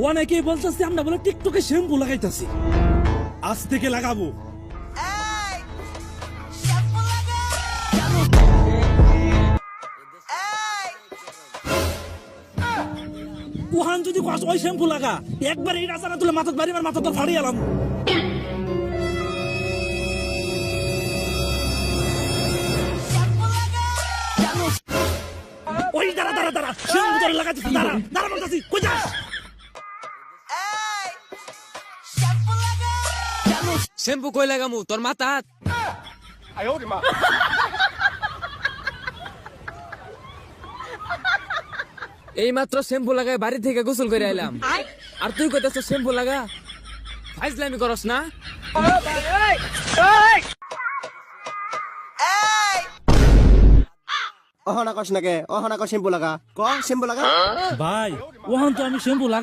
অনেকেই বলতেছে আমরা বলে টিকটকে শ্যাম্পু লাগাইতাছি, আজ থেকে লাগাবো। ওহান যদি ওই শ্যাম্পু লাগা একবার এই রাস্তা তুলে মাথা বাড়ি মাথা তো ফাড়িয়ে এলাম। ওই দাঁড়া দাঁড়া দাঁড়া শ্যাম্পু তোর লাগাইতেছি, দাঁড়া দাঁড়া বলতেছি কই যাস? শ্যাম্পু কই লাগামু তোর মাথা? এই মাত্র শ্যাম্পু লাগাই বাড়ি থেকে গোসল করে আইলাম, আর তুই কইতাছ শ্যাম্পু লাগা? ফাইজলামি করস না? অহনা কস নাকে, অহনা কস শ্যাম্পু লাগা, ক শ্যাম্পু লাগা। ভাই ওহান তো আমি শ্যাম্পু লাগা